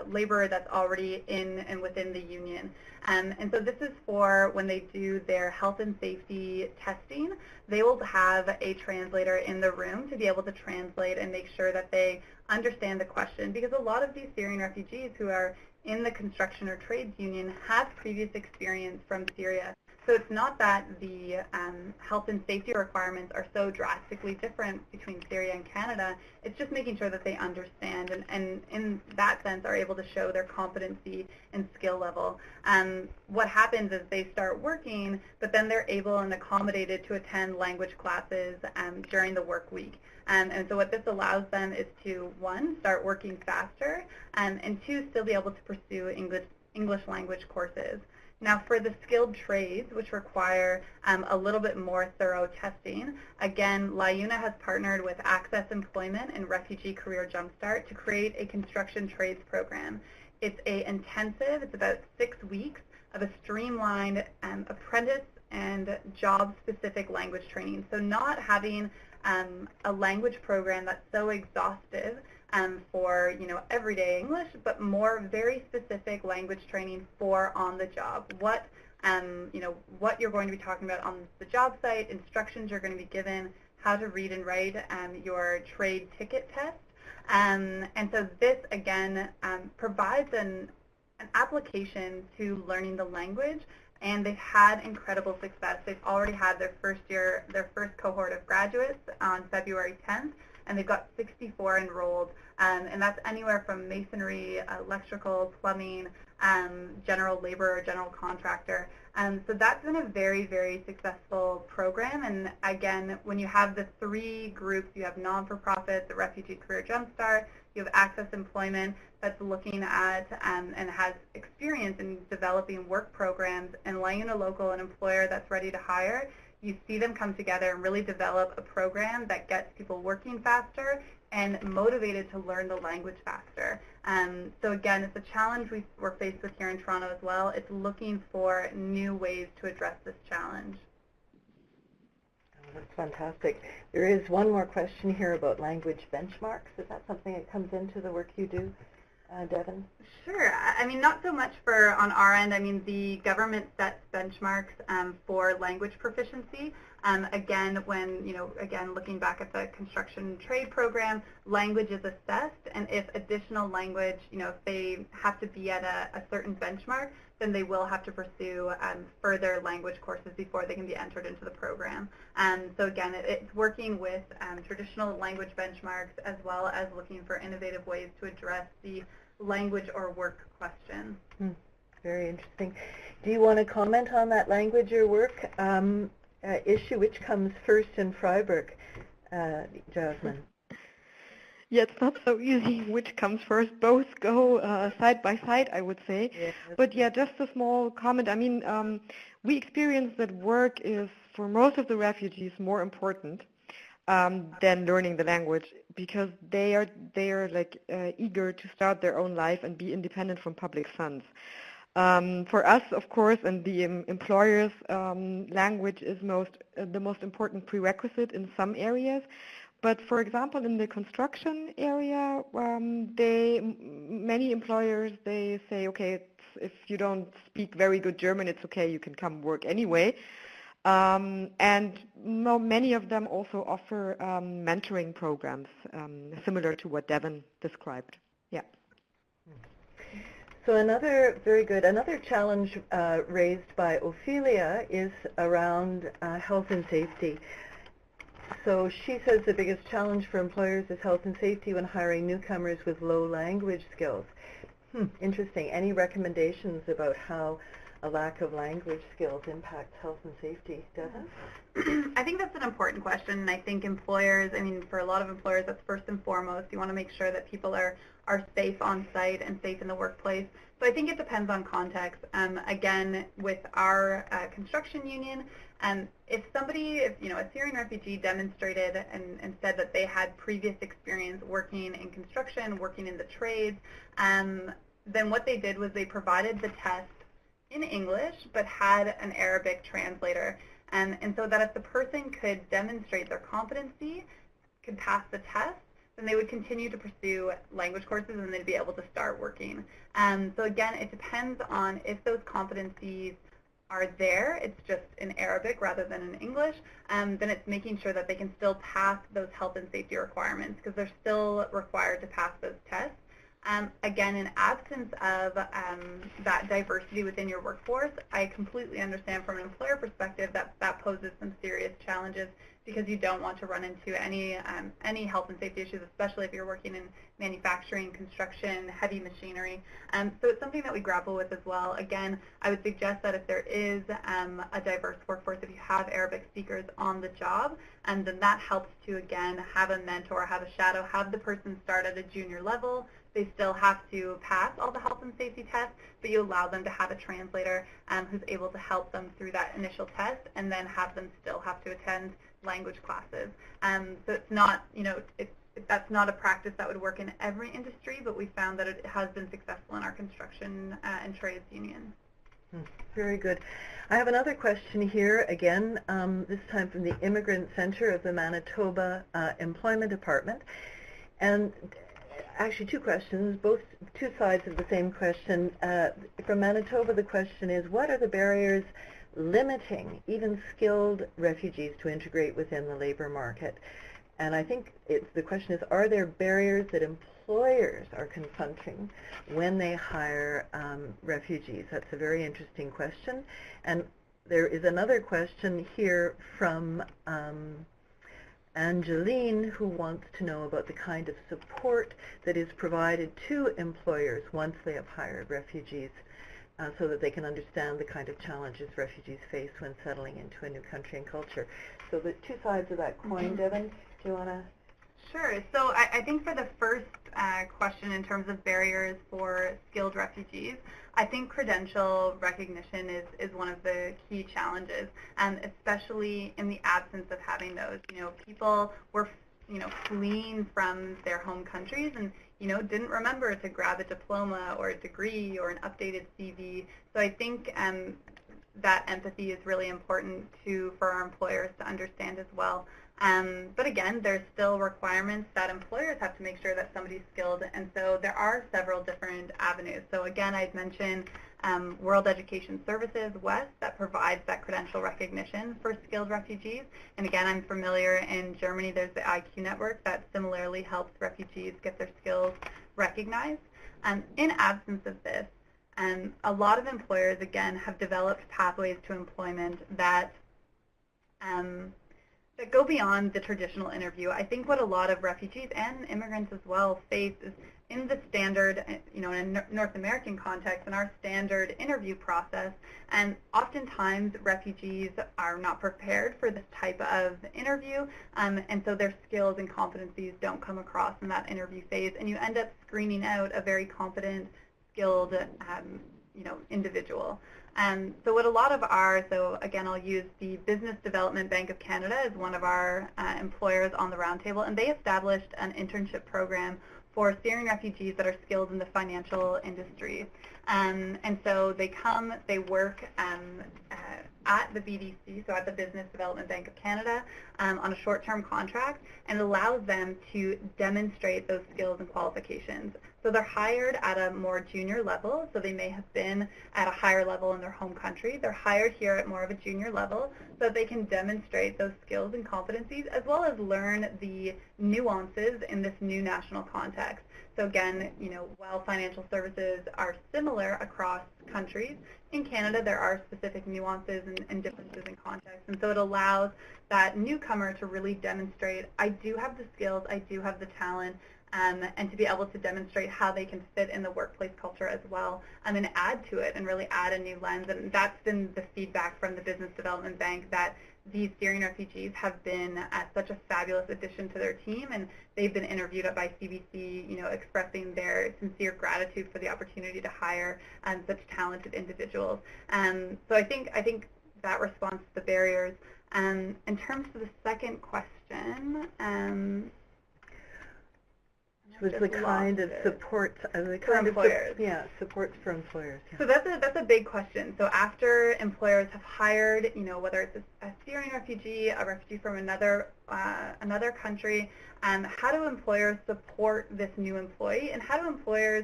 laborer that's already in and within the union. And so this is for when they do their health and safety testing, they will have a translator in the room to be able to translate and make sure that they understand the question. Because a lot of these Syrian refugees who are in the construction or trades union has previous experience from Syria. So it's not that the health and safety requirements are so drastically different between Syria and Canada. It's just making sure that they understand and in that sense are able to show their competency and skill level. What happens is they start working, but then they're able and accommodated to attend language classes during the work week. And so what this allows them is to, one, start working faster, and two, still be able to pursue English language courses. Now, for the skilled trades, which require a little bit more thorough testing, again, LIUNA has partnered with Access Employment and Refugee Career Jumpstart to create a construction trades program. It's it's about 6 weeks of a streamlined apprentice and job-specific language training. So not having a language program that's so exhaustive for everyday English, but more very specific language training for on the job. What you're going to be talking about on the job site, instructions you're going to be given, how to read and write your trade ticket test, and so this again provides an application to learning the language. And they've had incredible success. They've already had their first cohort of graduates on February 10th, and they've got 64 enrolled. And that's anywhere from masonry, electrical, plumbing, general labor, general contractor. So that's been a very, very successful program. And again, when you have the three groups, you have non-for-profit, the Refugee Career Jumpstart, you have Access Employment that's looking at and has experience in developing work programs, and LIUNA Local, an employer that's ready to hire. You see them come together and really develop a program that gets people working faster and motivated to learn the language faster. So again, it's a challenge we're faced with here in Toronto as well. It's looking for new ways to address this challenge. That's fantastic. There is one more question here about language benchmarks. Is that something that comes into the work you do, Devon? Sure. I mean, not so much on our end. I mean, the government sets benchmarks for language proficiency. Again, looking back at the construction trade program, language is assessed, and if additional language, if they have to be at a certain benchmark, then they will have to pursue further language courses before they can be entered into the program. So again, it's working with traditional language benchmarks as well as looking for innovative ways to address the language or work question. Very interesting. Do you want to comment on that language or work issue? Which comes first in Freiburg, Jasmine? Yeah, it's not so easy which comes first. Both go side by side, I would say. Yes. But yeah, just a small comment. I mean, we experience that work is, for most of the refugees, more important than learning the language, because they are like eager to start their own life and be independent from public funds. For us, of course, and the employers, language is the most important prerequisite in some areas. But for example, in the construction area, many employers, they say, okay, if you don't speak very good German, it's okay, you can come work anyway. And many of them also offer mentoring programs, similar to what Devon described. Yeah. So another challenge raised by Ophelia is around health and safety. So she says the biggest challenge for employers is health and safety when hiring newcomers with low language skills. Interesting. Any recommendations about how a lack of language skills impacts health and safety, Devon? I think that's an important question, and I think employers, for a lot of employers, that's first and foremost. You want to make sure that people are safe on site and safe in the workplace. So I think it depends on context. Again, with our construction union, if a Syrian refugee demonstrated and said that they had previous experience working in construction, working in the trades, then what they did was they provided the test in English but had an Arabic translator. And so that if the person could demonstrate their competency, could pass the test, then they would continue to pursue language courses and they'd be able to start working. So again, it depends on if those competencies are there, it's just in Arabic rather than in English, then it's making sure that they can still pass those health and safety requirements, because they're still required to pass those tests. Again, in absence of that diversity within your workforce, I completely understand from an employer perspective that that poses some serious challenges because you don't want to run into any health and safety issues, especially if you're working in manufacturing, construction, heavy machinery. So it's something that we grapple with as well. Again, I would suggest that if there is a diverse workforce, if you have Arabic speakers on the job, then that helps to, again, have a mentor, have a shadow, have the person start at a junior level. They still have to pass all the health and safety tests, but you allow them to have a translator who's able to help them through that initial test and then have them still have to attend language classes. So it's not, that's not a practice that would work in every industry, but we found that it has been successful in our construction and trades unions. Very good. I have another question here, again, this time from the Immigrant Center of the Manitoba Employment Department. And actually two questions, both two sides of the same question. From Manitoba, the question is, what are the barriers limiting even skilled refugees to integrate within the labor market? And I think the question is, are there barriers that employers are confronting when they hire refugees? That's a very interesting question. And there is another question here from Angeline, who wants to know about the kind of support that is provided to employers once they have hired refugees, so that they can understand the kind of challenges refugees face when settling into a new country and culture. So the two sides of that coin, Devon, do you want to? Sure. So I think for the first question in terms of barriers for skilled refugees, I think credential recognition is one of the key challenges, especially in the absence of having those. People were, fleeing from their home countries and, didn't remember to grab a diploma or a degree or an updated CV. So I think that empathy is really important for our employers to understand as well. But again, there's still requirements that employers have to make sure that somebody's skilled, and so there are several different avenues. So again, I'd mention World Education Services, WES, that provides that credential recognition for skilled refugees. And again, I'm familiar in Germany, there's the IQ network that similarly helps refugees get their skills recognized. In absence of this, a lot of employers, again, have developed pathways to employment that go beyond the traditional interview. I think what a lot of refugees and immigrants as well face is in the standard, in a North American context, in our standard interview process, and oftentimes refugees are not prepared for this type of interview, and so their skills and competencies don't come across in that interview phase, and you end up screening out a very competent, skilled, individual. So what a lot of so again, I'll use the Business Development Bank of Canada as one of our employers on the Roundtable, and they established an internship program for Syrian refugees that are skilled in the financial industry. And so they come, they work at the BDC, so at the Business Development Bank of Canada, on a short-term contract, and allows them to demonstrate those skills and qualifications. So they're hired at a more junior level, so they may have been at a higher level in their home country. They're hired here at more of a junior level so that they can demonstrate those skills and competencies as well as learn the nuances in this new national context. So again, while financial services are similar across countries, in Canada there are specific nuances and differences in context. And so it allows that newcomer to really demonstrate, I do have the skills, I do have the talent, and to be able to demonstrate how they can fit in the workplace culture as well, and add to it and really add a new lens. And that's been the feedback from the Business Development Bank, that these Syrian refugees have been such a fabulous addition to their team, and they've been interviewed by CBC, expressing their sincere gratitude for the opportunity to hire such talented individuals. So I think that responds to the barriers. In terms of the second question, was the kind of support, for employers. Support for employers. Yeah. So that's a big question. So after employers have hired, whether it's a Syrian refugee, a refugee from another country, how do employers support this new employee, and how do employers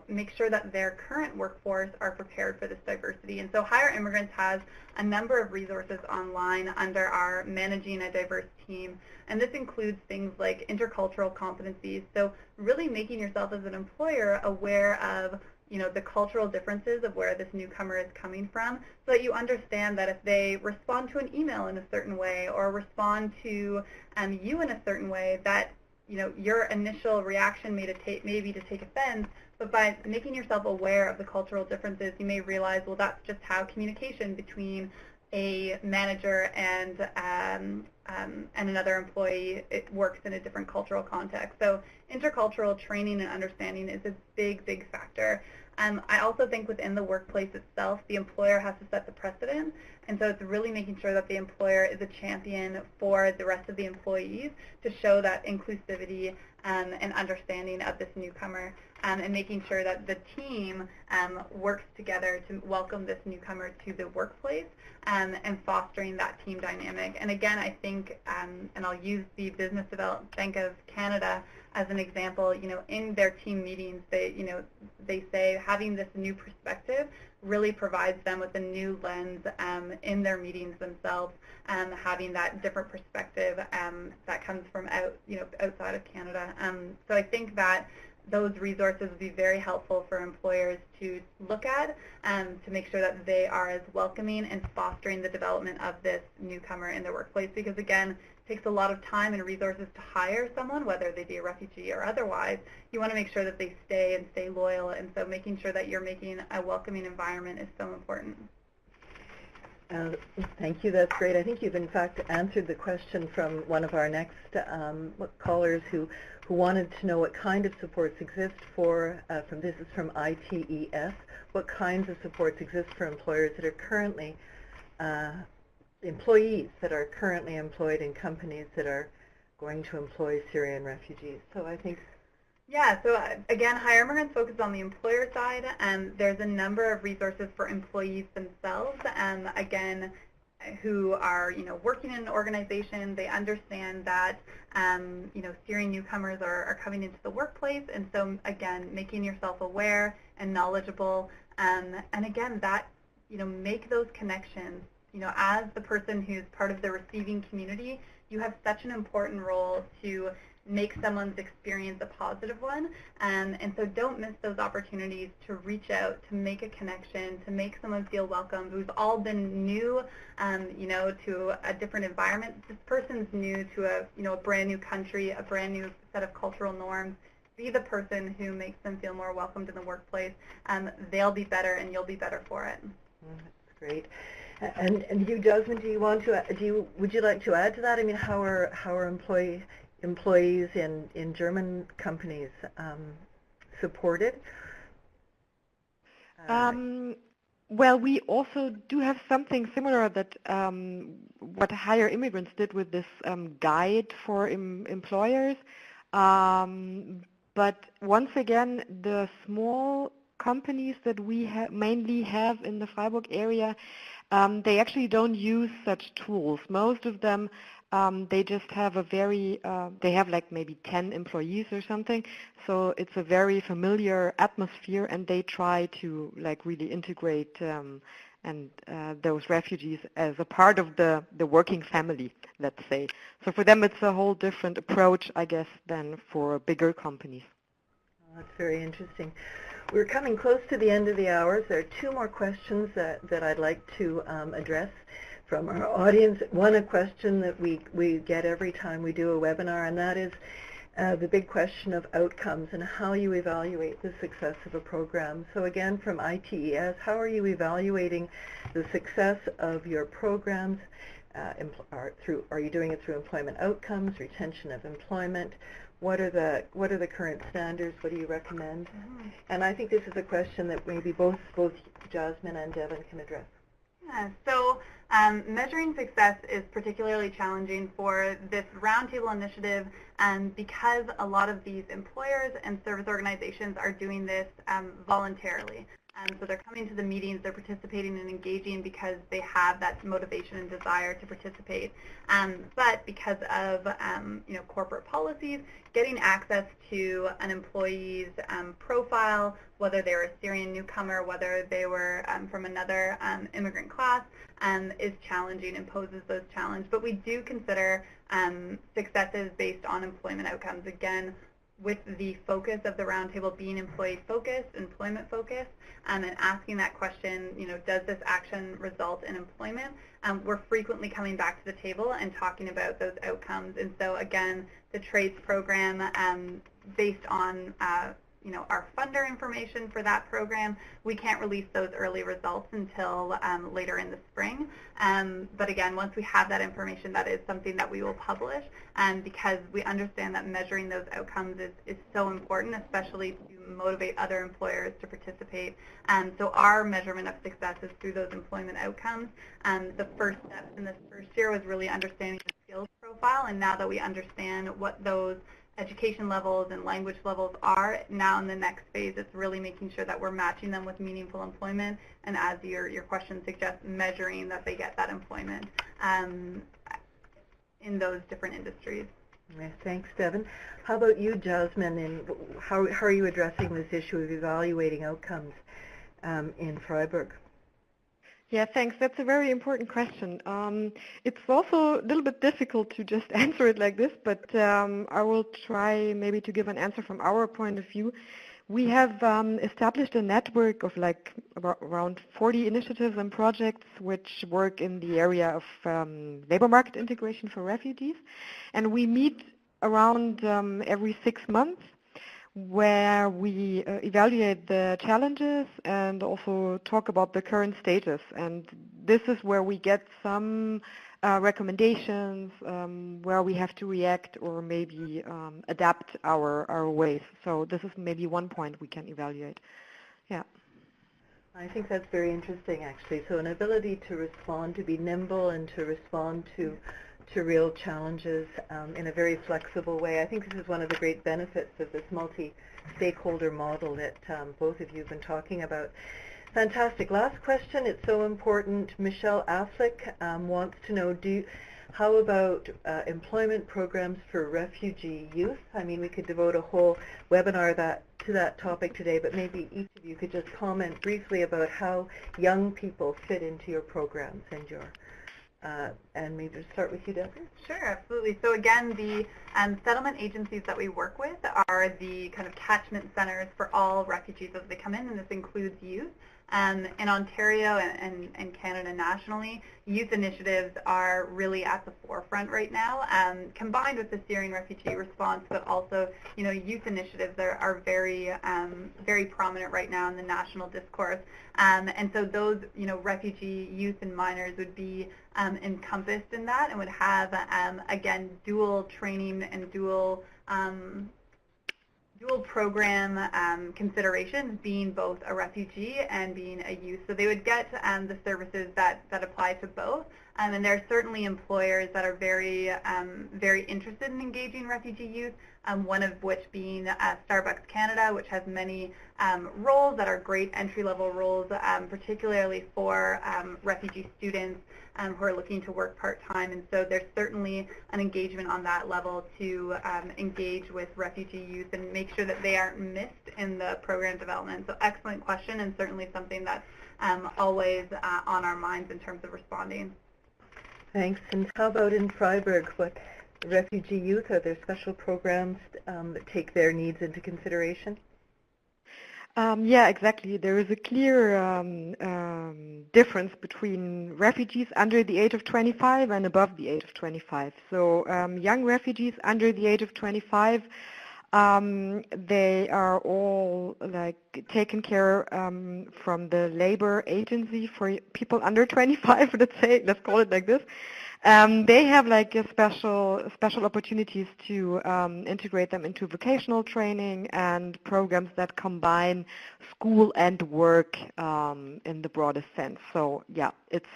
make sure that their current workforce are prepared for this diversity. And so Hire Immigrants has a number of resources online under our Managing a Diverse Team, and this includes things like intercultural competencies, so really making yourself as an employer aware of the cultural differences of where this newcomer is coming from, so that you understand that if they respond to an email in a certain way or respond to you in a certain way, that your initial reaction may be to take offense, but by making yourself aware of the cultural differences, you may realize, well, that's just how communication between a manager and another employee, it works in a different cultural context. So intercultural training and understanding is a big, big factor. I also think within the workplace itself, the employer has to set the precedent, and so it's really making sure that the employer is a champion for the rest of the employees to show that inclusivity and understanding of this newcomer, and making sure that the team works together to welcome this newcomer to the workplace, and fostering that team dynamic. And again, I think, and I'll use the Business Development Bank of Canada as an example, in their team meetings, they say having this new perspective really provides them with a new lens in their meetings themselves, having that different perspective that comes from outside of Canada. So I think that those resources would be very helpful for employers to look at, to make sure that they are as welcoming and fostering the development of this newcomer in their workplace, because again, it takes a lot of time and resources to hire someone, whether they be a refugee or otherwise. You want to make sure that they stay loyal, and so making sure that you're making a welcoming environment is so important. Thank you. That's great. I think you've in fact answered the question from one of our next callers who wanted to know what kind of supports exist for, this is from ITES, what kinds of supports exist for employers that are currently, employees that are currently employed in companies that are going to employ Syrian refugees. So I think... Yeah, so again, Hire Immigrants focus on the employer side, and there's a number of resources for employees themselves, again, who are, working in an organization. They understand that, Syrian newcomers are coming into the workplace, and so again, making yourself aware and knowledgeable, and again, that, make those connections. As the person who's part of the receiving community, you have such an important role to make someone's experience a positive one, and so don't miss those opportunities to reach out, to make a connection, to make someone feel welcome. We've all been new, to a different environment. This person's new to a brand new country, a brand new set of cultural norms. Be the person who makes them feel more welcomed in the workplace. They'll be better, and you'll be better for it. That's great. And you, Jasmine, would you like to add to that? I mean, how are employees in German companies supported? Well, we also do have something similar that what Hire Immigrants did with this guide for employers. But once again, the small companies that we mainly have in the Freiburg area, they actually don't use such tools. Most of them, they just have they have like maybe 10 employees or something. So it's a very familiar atmosphere, and they try to like really integrate those refugees as a part of the working family, let's say. So for them, it's a whole different approach, I guess, than for bigger companies. Oh, that's very interesting. We're coming close to the end of the hour. There are two more questions that I'd like to address from our audience. One, a question that we get every time we do a webinar, and that is the big question of outcomes and how you evaluate the success of a program. So again, from ITES, how are you evaluating the success of your programs? Are you doing it through employment outcomes, retention of employment? What are the current standards? What do you recommend? Mm-hmm. And I think this is a question that maybe both Jasmine and Devon can address. Yeah, so measuring success is particularly challenging for this Roundtable initiative, because a lot of these employers and service organizations are doing this voluntarily. So they're coming to the meetings, they're participating and engaging because they have that motivation and desire to participate. But because of corporate policies, getting access to an employee's profile, whether they were a Syrian newcomer, whether they were from another immigrant class, is challenging and poses those challenges. But we do consider successes based on employment outcomes. Again, with the focus of the roundtable being employee-focused, employment-focused, and asking that question, does this action result in employment? We're frequently coming back to the table and talking about those outcomes. And so, again, the TRACE program, based on our funder information for that program, we can't release those early results until later in the spring. But again, once we have that information, that is something that we will publish, because we understand that measuring those outcomes is so important, especially to motivate other employers to participate. So our measurement of success is through those employment outcomes. The first step in this first year was really understanding the skills profile, and now that we understand what those education levels and language levels are, now in the next phase it's really making sure that we're matching them with meaningful employment, and as your question suggests, measuring that they get that employment in those different industries. Yeah, thanks, Devon. How about you, Jasmine, and how are you addressing this issue of evaluating outcomes in Freiburg? Yeah, thanks. That's a very important question. It's also a little bit difficult to just answer it like this, but I will try maybe to give an answer from our point of view. We have established a network of around 40 initiatives and projects which work in the area of labor market integration for refugees. And we meet around every 6 months, where we evaluate the challenges and also talk about the current status. And this is where we get some recommendations where we have to react or maybe adapt our ways. So this is maybe one point we can evaluate. Yeah. I think that's very interesting, actually. So an ability to respond, to be nimble, and to respond to real challenges in a very flexible way. I think this is one of the great benefits of this multi-stakeholder model that both of you have been talking about. Fantastic. Last question. It's so important. Michelle Affleck wants to know, how about employment programs for refugee youth? I mean, we could devote a whole webinar to that topic today, but maybe each of you could just comment briefly about how young people fit into your programs and your and maybe start with you, Deborah. Sure, absolutely. So again, the settlement agencies that we work with are the kind of catchment centers for all refugees as they come in, and this includes youth. In Ontario and Canada nationally, youth initiatives are really at the forefront right now, combined with the Syrian refugee response, but also, youth initiatives are very, very prominent right now in the national discourse. And so those, refugee youth and minors would be encompassed in that, and would have, again, dual training and dual program considerations, being both a refugee and being a youth. So they would get the services that apply to both. And there are certainly employers that are very, very interested in engaging refugee youth, one of which being Starbucks Canada, which has many roles that are great entry-level roles, particularly for refugee students who are looking to work part-time. And so there's certainly an engagement on that level to engage with refugee youth and make sure that they aren't missed in the program development. So excellent question, and certainly something that's always on our minds in terms of responding. Thanks. And how about in Freiburg? What refugee youth, are there special programs that take their needs into consideration? Yeah, exactly. There is a clear difference between refugees under the age of 25 and above the age of 25. So young refugees under the age of 25, they are all taken care from the labor agency for people under 25. Let's call it like this. They have special opportunities to integrate them into vocational training and programs that combine school and work in the broadest sense. So yeah, it's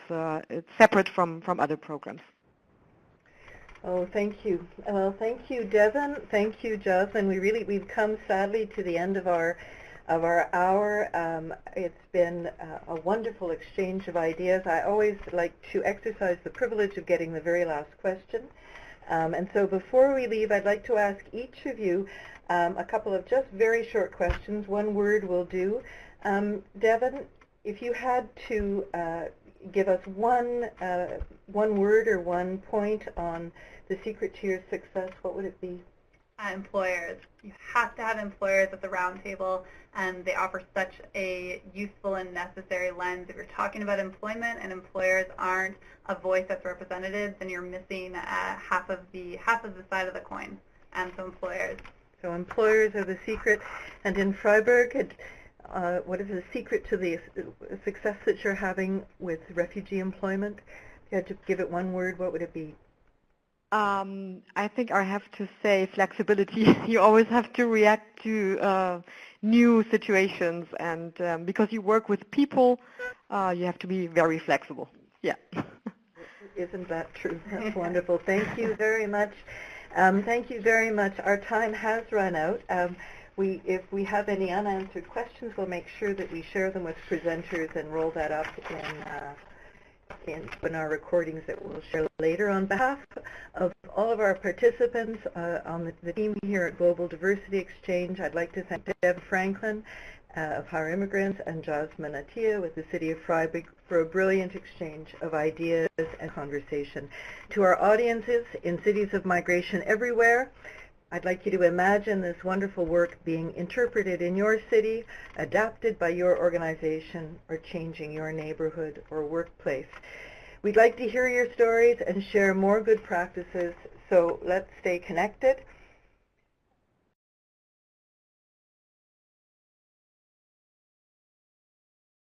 separate from other programs. Oh, thank you. Well, thank you, Devon. Thank you, Jasmine. We've come sadly to the end of our of our hour. It's been a wonderful exchange of ideas. I always like to exercise the privilege of getting the very last question. And so before we leave, I'd like to ask each of you a couple of just very short questions. One word will do. Devon, if you had to give us one word or one point on the secret to your success, what would it be? Employers. You have to have employers at the Roundtable, and they offer such a useful and necessary lens. If you're talking about employment and employers aren't a voice that's represented, then you're missing half of the side of the coin. And so employers. So employers are the secret. And in Freiburg, what is the secret to the success that you're having with refugee employment? If you had to give it one word, what would it be? I think I have to say flexibility. You always have to react to new situations, and because you work with people, you have to be very flexible. Yeah. Isn't that true? That's wonderful. Thank you very much. Thank you very much. Our time has run out. If we have any unanswered questions, we'll make sure that we share them with presenters and roll that up in our recordings that we'll share later. On behalf of all of our participants on the team here at Global Diversity Exchange, I'd like to thank Devon Franklin of Hire Immigrants and Jasmine Ateia with the City of Freiburg for a brilliant exchange of ideas and conversation. To our audiences in cities of migration everywhere, I'd like you to imagine this wonderful work being interpreted in your city, adapted by your organization, or changing your neighborhood or workplace. We'd like to hear your stories and share more good practices, so let's stay connected.